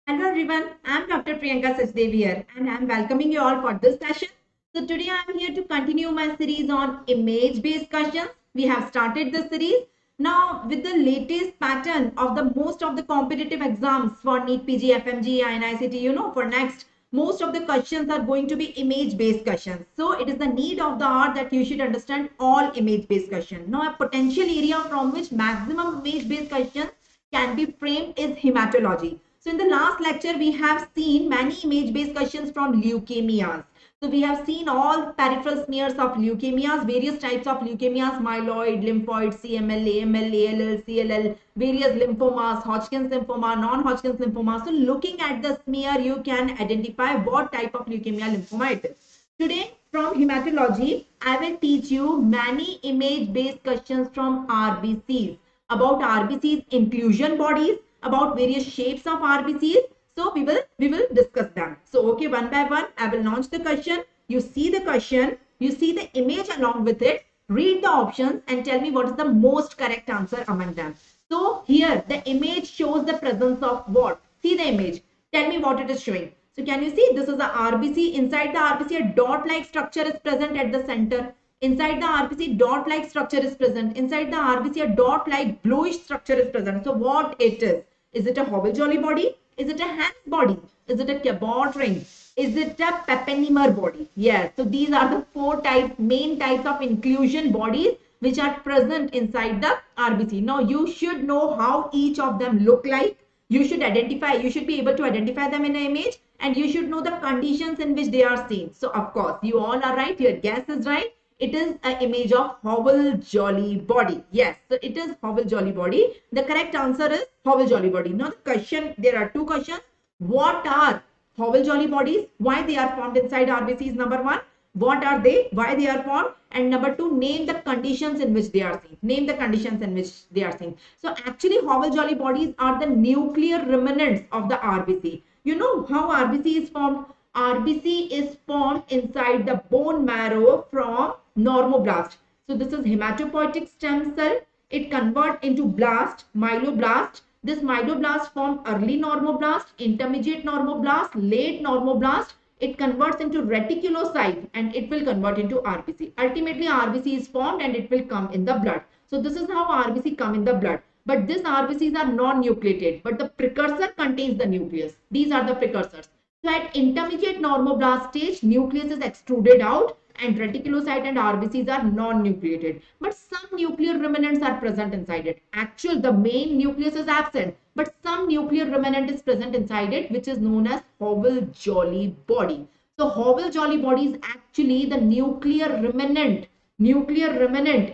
Hello everyone, I'm Dr. Priyanka Sachdev here and I'm welcoming you all for this session. So today I'm here to continue my series on image-based questions. We have started the series. Now with the latest pattern of the most of the competitive exams for NEET PG, FMGE and ICT, for next, most of the questions are going to be image-based questions. So it is the need of the hour that you should understand all image-based questions. Now a potential area from which maximum image-based questions can be framed is hematology. So in the last lecture, we have seen many image-based questions from leukemias. So we have seen all peripheral smears of leukemias, various types of leukemias, myeloid, lymphoid, CML, AML, ALL, CLL, various lymphomas, Hodgkin's lymphoma, non-Hodgkin's lymphoma. So looking at the smear, you can identify what type of leukemia lymphoma it is. Today, from hematology, I will teach you many image-based questions from RBCs, about RBC's inclusion bodies, about various shapes of RBCs. So we will discuss them. So okay, one by one, I will launch the question. You see the question, you see the image along with it, read the options and tell me what is the most correct answer among them. So here the image shows the presence of what? See the image. Tell me what it is showing. So can you see this is the RBC. Inside the RBC, a dot-like structure is present at the center. Inside the RBC, dot-like structure is present. Inside the RBC, a dot-like bluish structure is present. So what it is? Is it a Hobble-Jolly body? Is it a Hans body? Is it a Cabot ring? Is it a Papenheimer body? Yes. So these are the four main types of inclusion bodies which are present inside the RBC. Now you should know how each of them look like. You should be able to identify them in an image and you should know the conditions in which they are seen. So of course, you all are right. Your guess is right. It is an image of Hobble-Jolly body. Yes, so it is Hobble-Jolly body. The correct answer is Hobble-Jolly body. Now the question, there are two questions. What are Hobble-Jolly bodies? Why they are formed inside RBC is number one. What are they? Why they are formed? And number two, name the conditions in which they are seen. Name the conditions in which they are seen. So actually Hobble-Jolly bodies are the nuclear remnants of the RBC. You know how RBC is formed? RBC is formed inside the bone marrow from normoblast. So this is hematopoietic stem cell. It converts into blast, myeloblast. This myeloblast form early normoblast, intermediate normoblast, late normoblast. It converts into reticulocyte and it will convert into RBC. Ultimately, RBC is formed and it will come in the blood. So this is how RBC come in the blood. But these RBCs are non-nucleated, but the precursor contains the nucleus. These are the precursors. So at intermediate normoblast stage, nucleus is extruded out and reticulocyte and RBCs are non-nucleated. But some nuclear remnants are present inside it. Actually, the main nucleus is absent, but some nuclear remnant is present inside it, which is known as Hobble-Jolly body. So Hobble-Jolly body is actually the nuclear remnant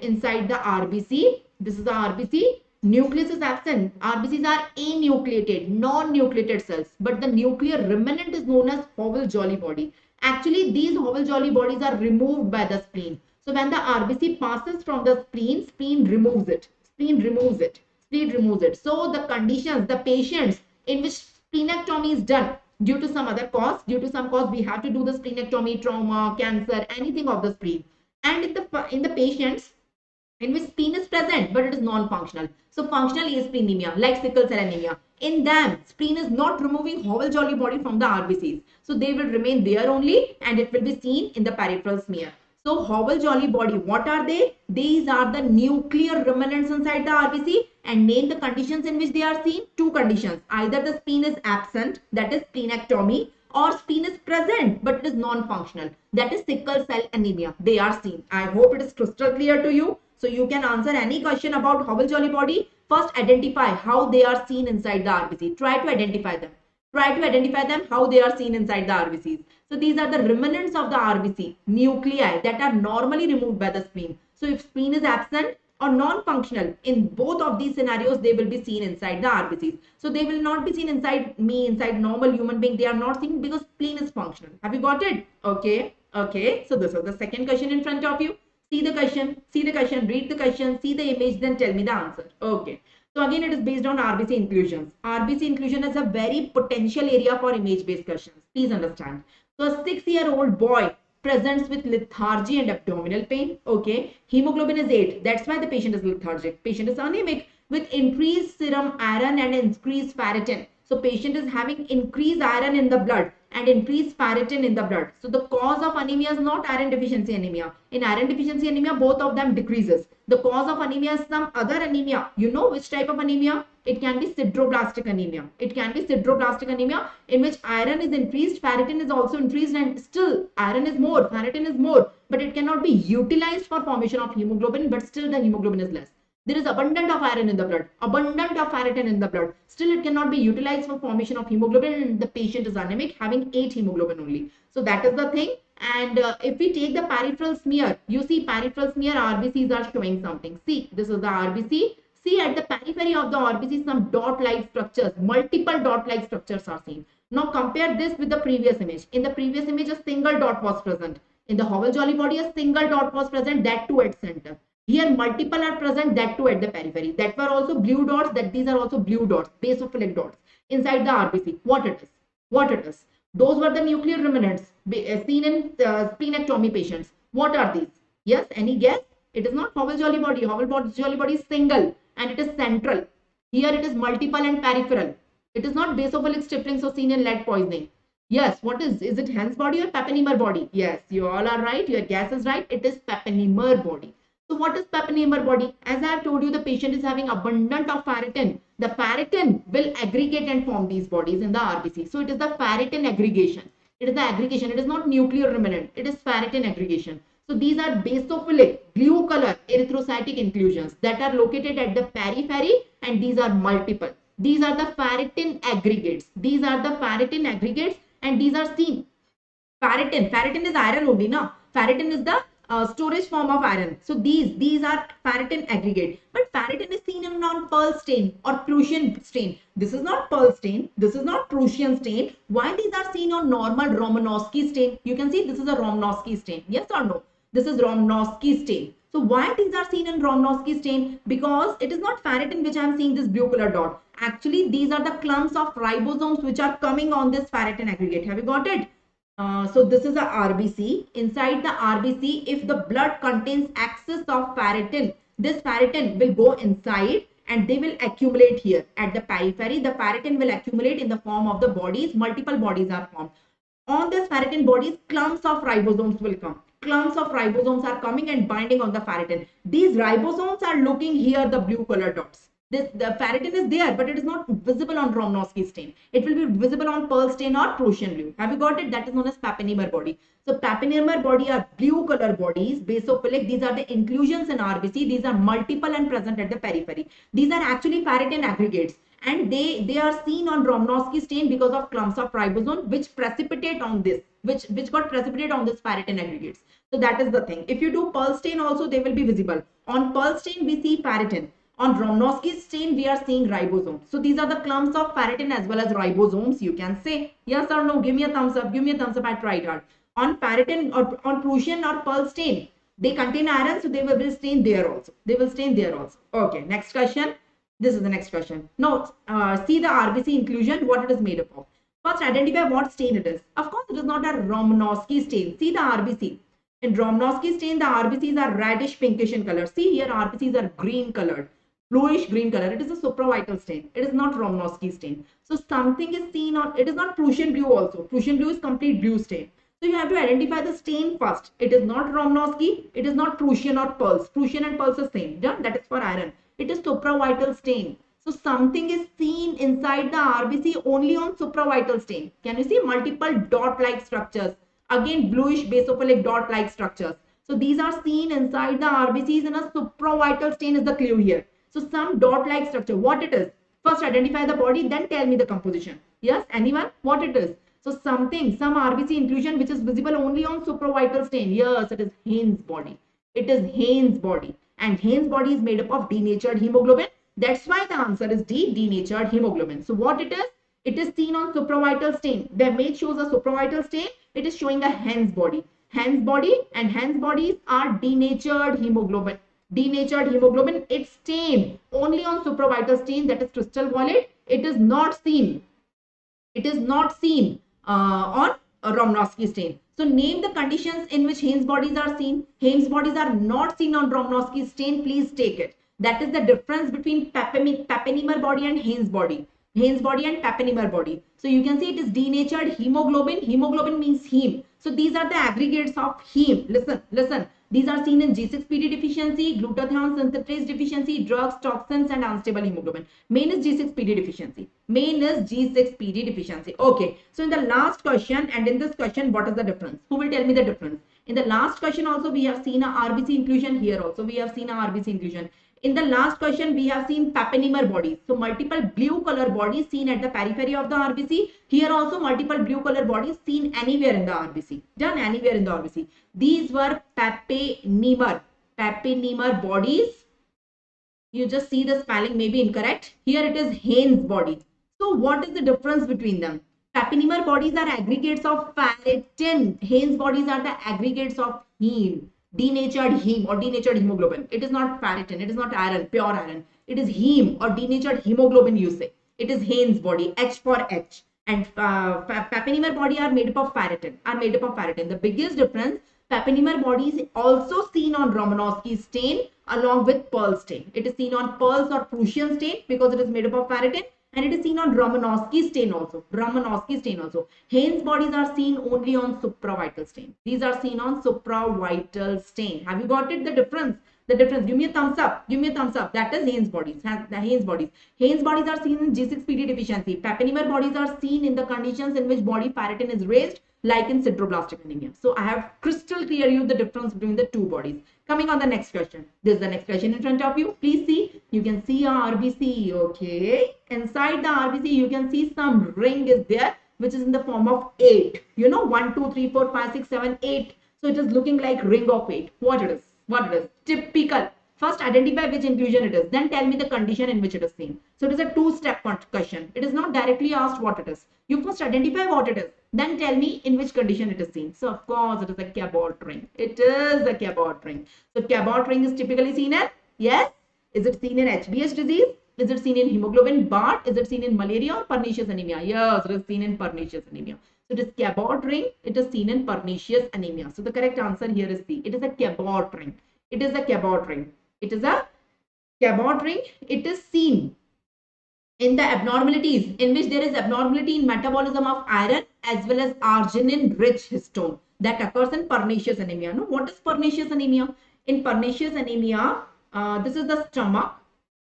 inside the RBC. This is the RBC. Nucleus is absent. RBCs are anucleated, non-nucleated cells, but the nuclear remnant is known as Hobble-Jolly body. Actually, these Hobble-Jolly bodies are removed by the spleen. So when the RBC passes from the spleen removes it. Spleen removes it. So the conditions, the patients in which splenectomy is done due to some other cause, we have to do the splenectomy, trauma, cancer, anything of the spleen. And in the patients in which spleen is present but it is non-functional. So functional asplenemia, like sickle cell anemia. In them, spleen is not removing Hobble-Jolly body from the RBCs. So they will remain there only and it will be seen in the peripheral smear. So Hobble-Jolly body, what are they? These are the nuclear remnants inside the RBC and name the conditions in which they are seen. Two conditions. Either the spleen is absent, that is splenectomy, or spleen is present but it is non-functional, that is sickle cell anemia. They are seen. I hope it is crystal clear to you. So you can answer any question about Hobble-Jolly body. First, identify how they are seen inside the RBC. Try to identify them how they are seen inside the RBCs. So these are the remnants of the RBC, nuclei that are normally removed by the spleen. So if spleen is absent or non-functional, in both of these scenarios, they will be seen inside the RBCs. So they will not be seen inside normal human being. They are not seen because spleen is functional. Have you got it? Okay. So this is the second question in front of you. See the question, read the question, see the image, then tell me the answer. Okay. So again, it is based on RBC inclusions. RBC inclusion is a very potential area for image-based questions. Please understand. So a 6-year-old boy presents with lethargy and abdominal pain. Okay. Hemoglobin is 8. That's why the patient is lethargic. Patient is anemic with increased serum iron and increased ferritin. So patient is having increased iron in the blood and increased ferritin in the blood. So the cause of anemia is not iron deficiency anemia. In iron deficiency anemia, both of them decreases. The cause of anemia is some other anemia. You know which type of anemia? It can be sideroblastic anemia. It can be sideroblastic anemia in which iron is increased, ferritin is also increased, and still iron is more, ferritin is more, but it cannot be utilized for formation of hemoglobin, but still the hemoglobin is less. There is abundant of iron in the blood, abundant of ferritin in the blood. Still, it cannot be utilized for formation of hemoglobin, and the patient is anemic, having 8 hemoglobin only. So that is the thing. And if we take the peripheral smear, you see peripheral smear RBCs are showing something. See, this is the RBC. See, at the periphery of the RBC, some dot-like structures, multiple dot-like structures are seen. Now compare this with the previous image. In the previous image, a single dot was present. In the Howell-Jolly body, a single dot was present, that too at center. Here multiple are present, that too at the periphery. That were also blue dots, that these are also blue dots, basophilic dots inside the RBC. What it is? What it is? Those were the nuclear remnants seen in splenectomy patients. What are these? Yes, any guess? It is not Howell-Jolly body. Howell-Jolly body is single and it is central. Here it is multiple and peripheral. It is not basophilic stippling, so seen in lead poisoning. Yes, what is it Hens body or Papenheimer body? Yes, you all are right. Your guess is right. It is Papenheimer body. So what is Papenheimer body? As I have told you, the patient is having abundant of ferritin. The ferritin will aggregate and form these bodies in the RBC. So it is the ferritin aggregation. It is the aggregation. It is not nuclear remnant. It is ferritin aggregation. So these are basophilic, blue color erythrocytic inclusions that are located at the periphery, and these are multiple. These are the ferritin aggregates. These are the ferritin aggregates, and these are seen. Ferritin is iron only, no? Ferritin is the storage form of iron. So these are ferritin aggregate. But ferritin is seen in non-Pearl stain or Prussian stain. This is not Pearl stain. This is not Prussian stain. Why these are seen on normal Romanowski stain? You can see this is a Romanowski stain. Yes or no? This is Romanowski stain. So why these are seen in Romanowski stain? Because it is not ferritin which I am seeing this blue color dot. Actually, these are the clumps of ribosomes which are coming on this ferritin aggregate. Have you got it? So this is a RBC. Inside the RBC, if the blood contains excess of ferritin, this ferritin will go inside and they will accumulate here at the periphery. The ferritin will accumulate in the form of the bodies. Multiple bodies are formed. On this ferritin bodies, clumps of ribosomes will come. Clumps of ribosomes are coming and binding on the ferritin. These ribosomes are looking here, the blue color dots. The ferritin is there, but it is not visible on Romanowski stain. It will be visible on Pearl stain or Prussian blue. Have you got it? That is known as Papenheimer body. So Papenheimer body are blue color bodies, basophilic. These are the inclusions in RBC. These are multiple and present at the periphery. These are actually ferritin aggregates, and they are seen on Romanowski stain because of clumps of ribosome which precipitate on this, which got precipitated on this ferritin aggregates. So that is the thing. If you do Pearl stain also, they will be visible. On Pearl stain, we see ferritin. On Romanowski stain, we are seeing ribosomes. So these are the clumps of ferritin as well as ribosomes. You can say yes or no. Give me a thumbs up. Give me a thumbs up. I tried hard. On ferritin or on Prussian or Pearl stain, they contain iron, so they will stain there also. They will stain there also. Okay, next question. This is the next question. Now, see the RBC inclusion, what it is made up of. First, identify what stain it is. Of course, it is not a Romanowski stain. See the RBC. In Romanowski stain, the RBCs are reddish pinkish in color. See here, RBCs are green colored. Bluish green color. It is a supravital stain. It is not Romanowski stain. So something is seen on, it is not Prussian blue also. Prussian blue is complete blue stain. So you have to identify the stain first. It is not Romanowski. It is not Prussian or Pearls. Prussian and Pearls is same. Yeah? That is for iron. It is supravital stain. So something is seen inside the RBC only on supravital stain. Can you see multiple dot-like structures? Again, bluish basophilic dot-like structures. So these are seen inside the RBCs, and a supravital stain is the clue here. So some dot-like structure, what it is? First identify the body, then tell me the composition. Yes, anyone? What it is? So something, some RBC inclusion which is visible only on supravital stain. Yes, it is Haynes body. It is Haynes body. And Haynes body is made up of denatured hemoglobin. That's why the answer is D, denatured hemoglobin. So what it is? It is seen on supravital stain. The image shows a supravital stain. It is showing a Haynes body. Haynes body and Haynes bodies are denatured hemoglobin. Denatured hemoglobin, it's stain only on supravital stain, that is crystal violet. It is not seen. It is not seen on Romanowski stain. So name the conditions in which Haynes bodies are seen. Haynes bodies are not seen on Romanowski stain. Please take it. That is the difference between Papenheimer body and Haynes body. Haynes body and Papenheimer body. So you can see it is denatured hemoglobin. Hemoglobin means heme. So these are the aggregates of heme. Listen. These are seen in G6PD deficiency, glutathione synthetase deficiency, drugs, toxins, and unstable hemoglobin. Main is G6PD deficiency. Okay. So in the last question and in this question, what is the difference? Who will tell me the difference? In the last question also, we have seen a RBC inclusion. Here also, we have seen a RBC inclusion. In the last question, we have seen Papenheimer bodies. So multiple blue color bodies seen at the periphery of the RBC. Here also multiple blue color bodies seen anywhere in the RBC. Done anywhere in the RBC. These were Papenheimer bodies. You just see the spelling may be incorrect. Here it is Haynes body. So what is the difference between them? Papenheimer bodies are aggregates of ferritin. Haynes bodies are the aggregates of heme. Denatured heme or denatured hemoglobin. It is not ferritin, it is not iron, pure iron. It is heme or denatured hemoglobin, you say. It is Haynes body, H for H. And Papenheimer body are made up of ferritin. The biggest difference, Papenheimer body is also seen on Romanowski stain along with Pearl stain. It is seen on Pearl's or Prussian stain because it is made up of ferritin. And it is seen on Romanowski stain also. Haynes bodies are seen only on supravital stain. These are seen on supravital stain. Have you got it? The difference. Give me a thumbs up. That is Haynes bodies. Haynes bodies are seen in G6PD deficiency. Papenheimer bodies are seen in the conditions in which body ferritin is raised, like in sideroblastic anemia. So I have crystal clear you the difference between the two bodies. Coming on the next question. This is the next question in front of you. Please see. You can see a RBC. Okay. Inside the RBC, you can see some ring is there, which is in the form of 8. 1, 2, 3, 4, 5, 6, 7, 8. So it is looking like ring of 8. What it is? Typical. First, identify which inclusion it is. Then tell me the condition in which it is seen. So it is a two-step question. It is not directly asked what it is. You first identify what it is. Then tell me in which condition it is seen. So of course, it is a Cabot ring. So Cabot ring is typically seen in, yes. Is it seen in HBS disease? Is it seen in hemoglobin BART? Is it seen in malaria or pernicious anemia? Yes, it is seen in pernicious anemia. So it is Cabot ring. It is seen in pernicious anemia. So the correct answer here is C. It is a Cabot ring. It is seen in the abnormalities in which there is abnormality in metabolism of iron as well as arginine-rich histone that occurs in pernicious anemia. No, what is pernicious anemia? In pernicious anemia, this is the stomach,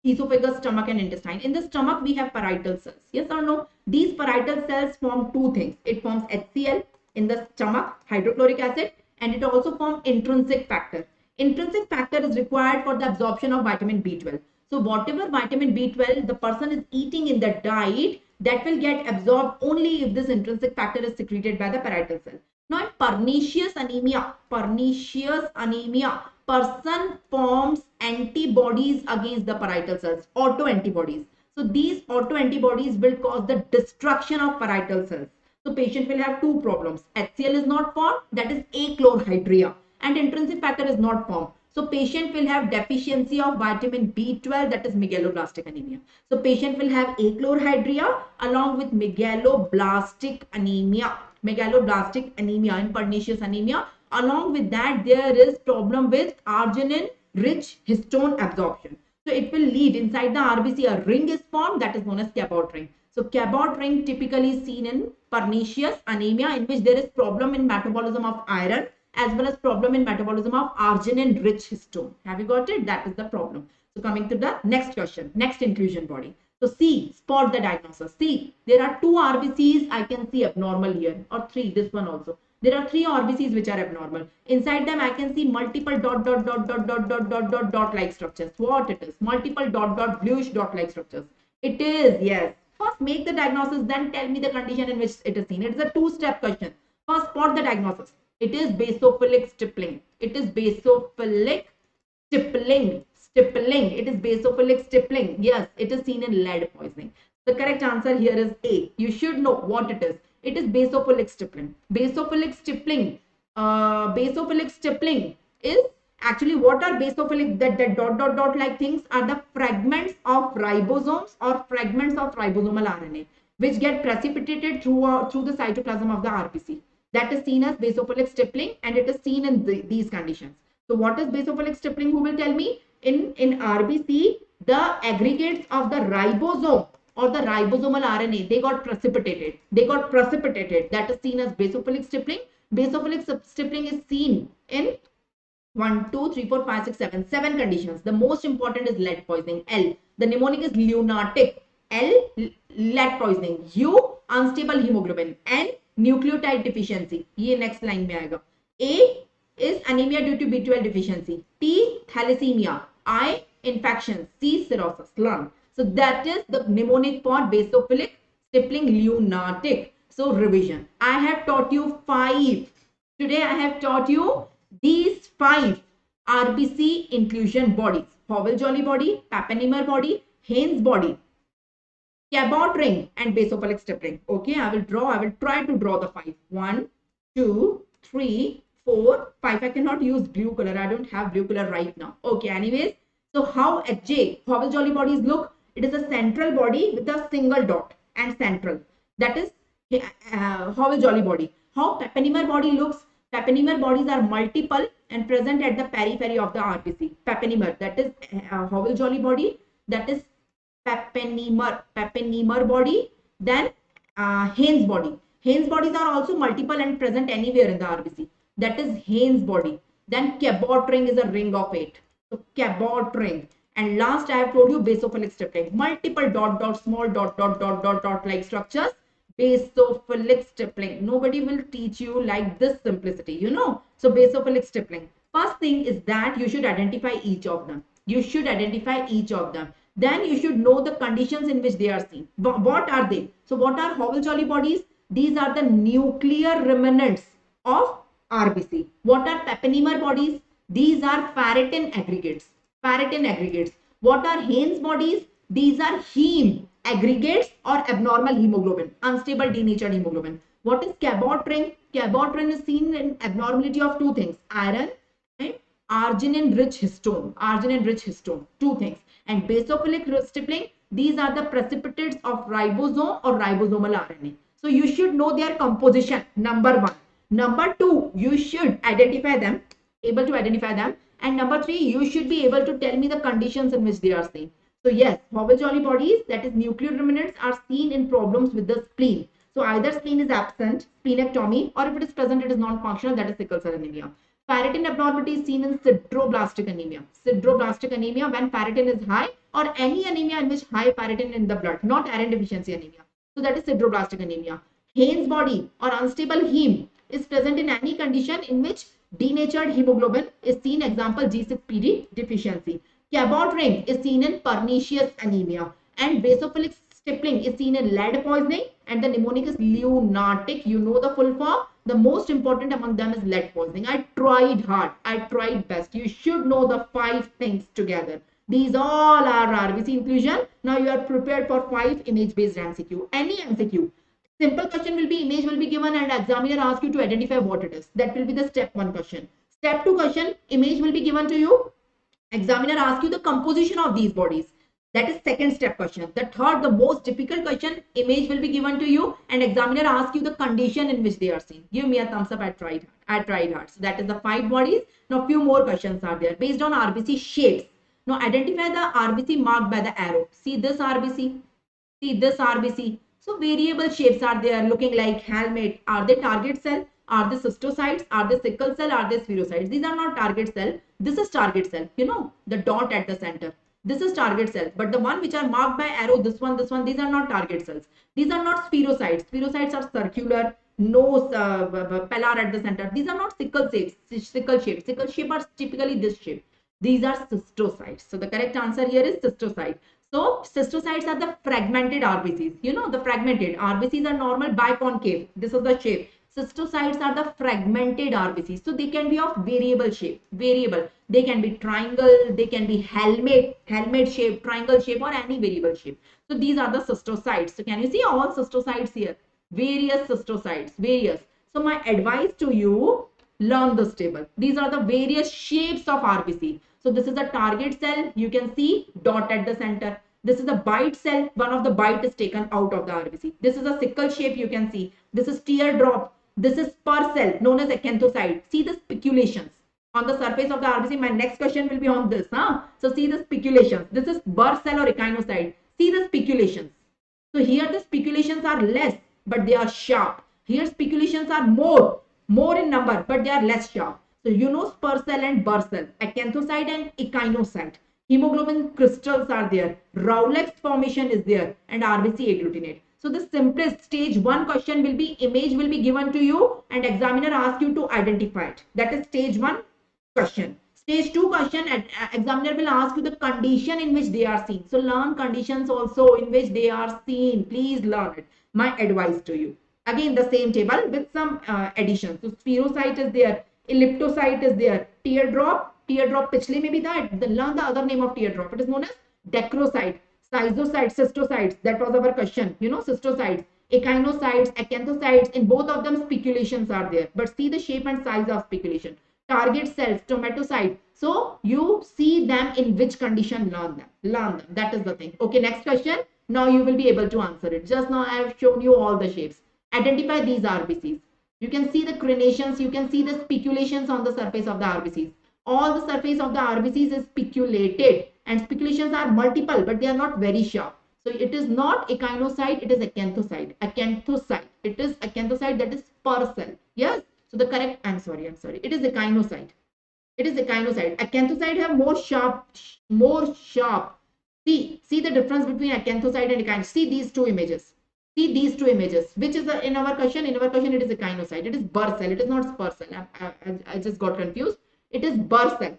esophagus, stomach, and intestine. In the stomach, we have parietal cells. Yes or no? These parietal cells form two things. It forms HCl in the stomach, hydrochloric acid, and it also forms intrinsic factor. Intrinsic factor is required for the absorption of vitamin B12. So whatever vitamin B12 the person is eating in the diet, that will get absorbed only if this intrinsic factor is secreted by the parietal cell. Now in pernicious anemia, person forms antibodies against the parietal cells, autoantibodies. So these autoantibodies will cause the destruction of parietal cells. So patient will have two problems. HCl is not formed, that is achlorhydria, and intrinsic factor is not formed. So patient will have deficiency of vitamin B12, that is megaloblastic anemia. So patient will have achlorhydria along with megaloblastic anemia in pernicious anemia. Along with that, there is problem with arginine-rich histone absorption. So it will lead inside the RBC, a ring is formed that is known as Cabot ring. So Cabot ring typically seen in pernicious anemia in which there is problem in metabolism of iron as well as problem in metabolism of arginine-rich histone. Have you got it? That is the problem. So coming to the next question, next inclusion body. So C, spot the diagnosis. See, there are two RBCs I can see abnormal here, or three, this one also. There are three RBCs which are abnormal. Inside them, I can see multiple dot like structures. What it is? Multiple bluish dot like structures. It is, yes. First, make the diagnosis, then tell me the condition in which it is seen. It is a two-step question. First, spot the diagnosis. It is basophilic stippling. It is basophilic stippling. It is basophilic stippling. Yes, it is seen in lead poisoning. The correct answer here is A. You should know what it is. It is basophilic stippling. Basophilic stippling is actually, what are basophilic? That dot like things are the fragments of ribosomes or fragments of ribosomal RNA which get precipitated through the cytoplasm of the RBC. That is seen as basophilic stippling, and it is seen in these conditions. So what is basophilic stippling? Who will tell me? In RBC, the aggregates of the ribosome or the ribosomal RNA, they got precipitated. That is seen as basophilic stippling. Basophilic stippling is seen in 1, 2, 3, 4, 5, 6, 7. 7 conditions. The most important is lead poisoning. L. The mnemonic is lunatic. L. Lead poisoning. U. Unstable hemoglobin. N. Nucleotide deficiency. ये next line में आएगा. A is anemia due to B12 deficiency. T. Thalassemia. I. Infection. C. Cirrhosis. Lung. So that is the mnemonic for basophilic stippling lunatic. So revision. I have taught you 5. Today I have taught you these 5 RBC inclusion bodies: Howell-Jolly body, Papenheimer body, Haynes body, Cabot ring, and basophilic stippling. Okay, I will try to draw the 5. 1, 2, 3, 4, 5. I cannot use blue color. I don't have blue color right now. Okay, anyways. So how HJ, Howell-Jolly bodies look? It is a central body with a single dot and central. That is Howell-Jolly body. How Papenheimer body looks? Papenheimer bodies are multiple and present at the periphery of the RBC. Papenheimer, that is Howell-Jolly body, that is Papenheimer body. Then Haynes body. Haynes bodies are also multiple and present anywhere in the RBC. That is Haynes body. Then Cabot ring is a ring of 8. So Cabot ring. And last I have told you basophilic stippling. Multiple dot, small dot like structures. Basophilic stippling. Nobody will teach you like this simplicity, you know. So basophilic stippling. First thing is that you should identify each of them. Then you should know the conditions in which they are seen. What are they? So what are Howell-Jolly bodies? These are the nuclear remnants of RBC. What are Papenheimer bodies? These are ferritin aggregates. What are Haynes bodies? These are heme aggregates or abnormal hemoglobin, unstable denatured hemoglobin. What is Cabot ring? Cabot ring is seen in abnormality of 2 things: iron and arginine-rich histone. 2 things. And basophilic stippling, these are the precipitates of ribosome or ribosomal RNA. So you should know their composition, number 1. Number 2, you should able to identify them. And number 3, you should be able to tell me the conditions in which they are seen. So yes, Howell-Jolly bodies, that is nuclear remnants, are seen in problems with the spleen. So either spleen is absent, splenectomy, or if it is present, it is non-functional, that is sickle cell anemia. Ferritin abnormality is seen in sideroblastic anemia. When ferritin is high, or any anemia in which high ferritin in the blood, not iron deficiency anemia. So that is sideroblastic anemia. Haynes body or unstable heme is present in any condition in which denatured hemoglobin is seen, example G6PD deficiency. Cabot ring is seen in pernicious anemia, and basophilic stippling is seen in lead poisoning, and the mnemonic is lunatic. You know the full form. The most important among them is lead poisoning. I tried hard. I tried best. You should know the 5 things together. These all are RBC inclusion. Now you are prepared for 5 image-based MCQ. Any MCQ. Simple question will be, image will be given and examiner asks you to identify what it is. That will be the step 1 question. Step 2 question, image will be given to you. Examiner asks you the composition of these bodies. That is second step question. The third, the most difficult question, image will be given to you and examiner asks you the condition in which they are seen. Give me a thumbs up. I tried hard. So that is the 5 bodies. Now few more questions are there based on RBC shapes. Now identify the RBC marked by the arrow. See this RBC. See this RBC. So variable shapes are there looking like helmet. Are they target cell? Are they cystocytes? Are they sickle cell? Are they spherocytes? These are not target cell. This is target cell. You know, the dot at the center. This is target cell. But the one which are marked by arrow, this one, these are not target cells. These are not spherocytes. Spherocytes are circular, no pellar at the center. These are not sickle shapes. Sickle shape are typically this shape. These are cystocytes. So the correct answer here is cystocyte. So cystocytes are the fragmented RBCs. You know, the fragmented RBCs are normal biconcave. This is the shape. Cystocytes are the fragmented RBCs. So they can be of variable shape. They can be triangle, they can be helmet shape, triangle shape, or any variable shape. So these are the cystocytes. So can you see all cystocytes here? Various cystocytes, So my advice to you, learn this table. These are the various shapes of RBC. So this is a target cell. You can see dot at the center. This is a bite cell. One of the bite is taken out of the RBC. This is a sickle shape. You can see. This is teardrop. This is spur cell known as acanthocyte. See the spiculations on the surface of the RBC. My next question will be on this. So see the spiculations. This is burr cell or echinocyte. See the spiculations. So here the speculations are less, but they are sharp. Here speculations are more in number, but they are less sharp. So you know spur cell and Burr cell, acanthocyte and echinocyte. Hemoglobin crystals are there. Rowlex formation is there, and RBC agglutinate. So the simplest stage 1 question will be, image will be given to you and examiner asks you to identify it. That is stage 1 question. Stage 2 question, examiner will ask you the condition in which they are seen. So learn conditions also in which they are seen. Please learn it. My advice to you. Again the same table with some additions. So spherocyte is there, elliptocyte is there, teardrop पिछले में भी था. Learn the other name of teardrop. It is known as dacrocyte, schizocytes, cystocytes. That was our question. You know, cystocytes, echinocytes, acanthocytes. In both of them speculations are there, but see the shape and size of speculation. Target cells, tomatocyte. So you see them in which condition, learn them. That is the thing. Okay, next question. Now you will be able to answer it. Just now I have shown you all the shapes. Identify these RBCs. You can see the crenations, you can see the speculations on the surface of the RBCs. All the surface of the RBCs is speculated, and speculations are multiple, but they are not very sharp. So it is not echinocyte, it is acanthocyte. It is acanthocyte, that is spur cell. Yes. So the correct, I'm sorry. It is echinocyte. Acanthocyte have more sharp. See the difference between acanthocyte and echinocyte. See these two images. Which is in our question? In our question, it is echinocyte. It is Burr cell. It is not spur cell. I just got confused. It is Burr cell.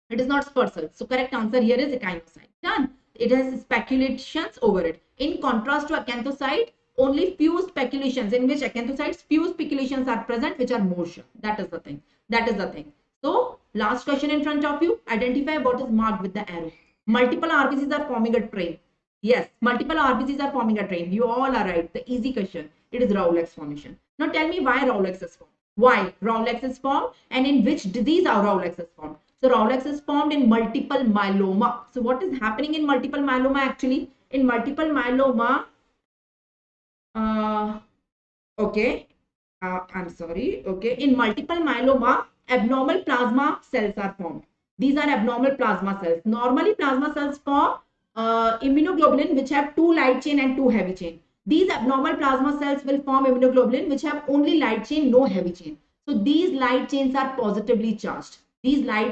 It is not spur cell. So correct answer here is echinocyte. Done. It has speculations over it. In contrast to acanthocyte, only few speculations, in which acanthocytes few speculations are present, which are more sure. That is the thing. So last question in front of you. Identify what is marked with the arrow. Multiple RBCs are forming a train. Yes, multiple RBCs are forming a train. You all are right. The easy question. It is Rowlex formation. Now tell me why Rowlex is formed. Why Rowlex is formed, and in which disease Rowlex is formed. So Rowlex is formed in multiple myeloma. So what is happening in multiple myeloma actually? In multiple myeloma, I'm sorry. Okay, in multiple myeloma, abnormal plasma cells are formed. These are abnormal plasma cells. Normally, plasma cells form immunoglobulin, which have 2 light chain and 2 heavy chain. These abnormal plasma cells will form immunoglobulin, which have only light chain, no heavy chain. So these light chains are positively charged. These are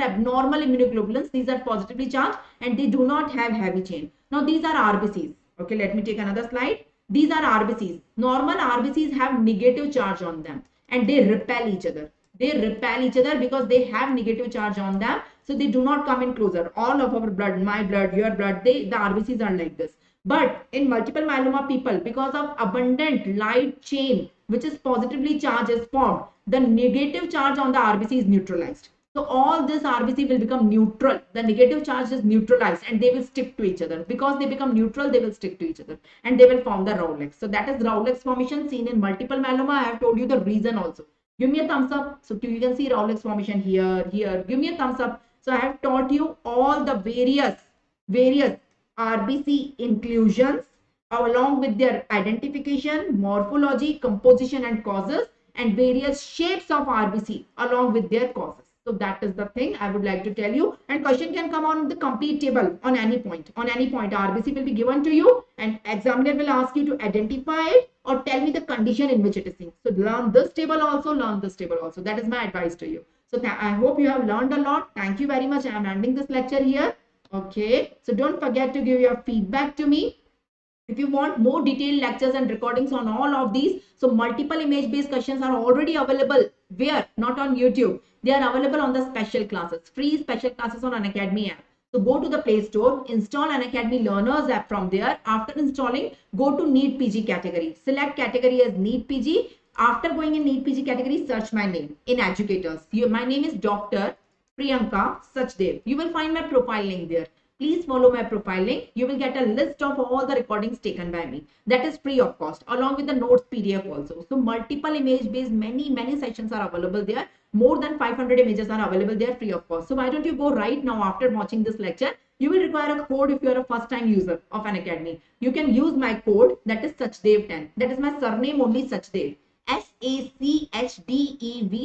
abnormal immunoglobulins. These are positively charged and they do not have heavy chain. Now these are RBCs. Okay, let me take another slide. These are RBCs. Normal RBCs have negative charge on them and they repel each other. Because they have negative charge on them. So they do not come in closer. All of our blood, my blood, your blood, the RBCs are like this. But in multiple myeloma people, because of abundant light chain, which is positively charged, is formed, the negative charge on the RBC is neutralized. So all this RBC will become neutral. The negative charge is neutralized and they will stick to each other. Because they become neutral, they will stick to each other and they will form the Rowlex. So that is Rowlex formation seen in multiple myeloma. I have told you the reason also. Give me a thumbs up. So you can see Rowlex formation here. Give me a thumbs up. So I have taught you all the various RBC inclusions along with their identification, morphology, composition and causes, and various shapes of RBC along with their causes. So that is the thing I would like to tell you. And question can come on the complete table on any point. RBC will be given to you and examiner will ask you to identify it or tell me the condition in which it is seen. So learn this table also, That is my advice to you. So I hope you have learned a lot. Thank you very much. I am ending this lecture here. Okay. So don't forget to give your feedback to me. If you want more detailed lectures and recordings on all of these, so multiple image-based questions are already available. Where? Not on YouTube. They are available on the special classes, free special classes on Unacademy app. So go to the Play Store, install Unacademy Learners app from there. After installing, go to NEET PG category. Select category as NEET PG. After going in NEET PG category, search my name in educators. My name is Dr. Priyanka Sachdev. You will find my profile link there. Please follow my profile link. You will get a list of all the recordings taken by me. That is free of cost, along with the notes PDF also. So multiple image based, many sessions are available there. More than 500 images are available there free of cost. So why don't you go right now after watching this lecture? You will require a code if you are a first time user of Unacademy. You can use my code, that is Sachdev10. That is my surname only, Sachdev. SACHDEV,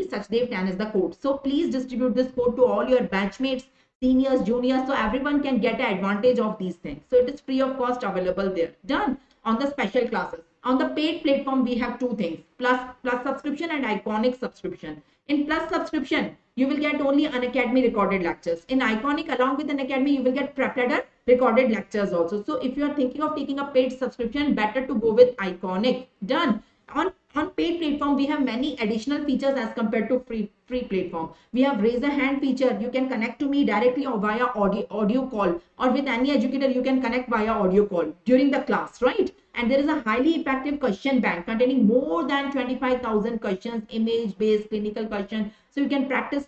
Sachdev10 is the code. So please distribute this code to all your batchmates, seniors, juniors, so everyone can get an advantage of these things. So it is free of cost available there. Done. On the special classes. On the paid platform, we have two things, plus subscription and iconic subscription. In plus subscription, you will get only Unacademy recorded lectures. In iconic, along with Unacademy, you will get prepared recorded lectures also. So if you are thinking of taking a paid subscription, better to go with iconic. Done. On paid platform, we have many additional features as compared to free platform. We have raise a hand feature. You can connect to me directly or via audio call, or with any educator you can connect via audio call during the class, right? And there is a highly effective question bank containing more than 25,000 questions, image based clinical questions, so you can practice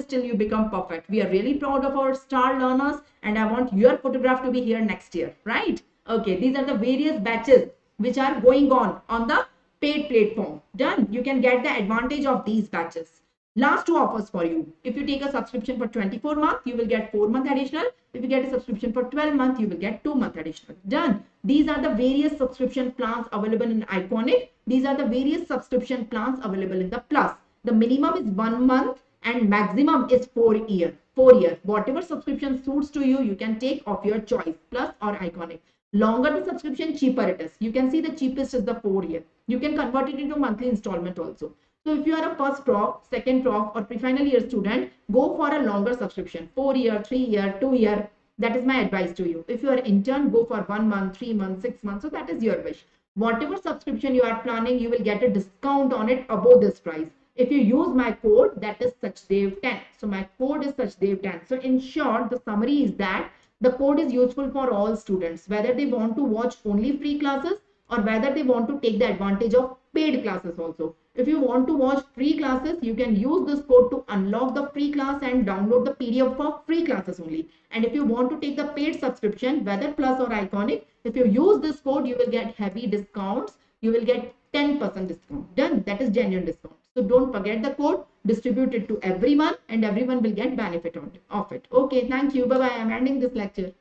till you become perfect. We are really proud of our star learners, and I want your photograph to be here next year, right? Okay, these are the various batches which are going on the paid platform. Done. You can get the advantage of these batches. Last two offers for you. If you take a subscription for 24 months, you will get 4 month additional. If you get a subscription for 12 months, you will get 2 month additional. Done. These are the various subscription plans available in Iconic. These are the various subscription plans available in the Plus. The minimum is 1 month and maximum is 4 years. 4 years. Whatever subscription suits to you, you can take of your choice, Plus or Iconic. Longer the subscription, cheaper it is. You can see the cheapest is the 4 year. You can convert it into monthly installment also. So if you are a first prof, second prof, or pre-final year student, go for a longer subscription, 4 year, 3 year, 2 year. That is my advice to you. If you are intern, go for 1 month, 3 months, 6 months. So that is your wish. Whatever subscription you are planning, you will get a discount on it above this price. If you use my code, that is Sachdev10. So my code is Sachdev10. So in short, the summary is that the code is useful for all students, whether they want to watch only free classes or whether they want to take the advantage of paid classes also. If you want to watch free classes, you can use this code to unlock the free class and download the PDF for free classes only. And if you want to take the paid subscription, whether Plus or Iconic, if you use this code, you will get heavy discounts. You will get 10% discount. Done. That is genuine discount. So don't forget the code, distribute it to everyone and everyone will get benefit of it. Okay, thank you. Bye-bye. I'm ending this lecture.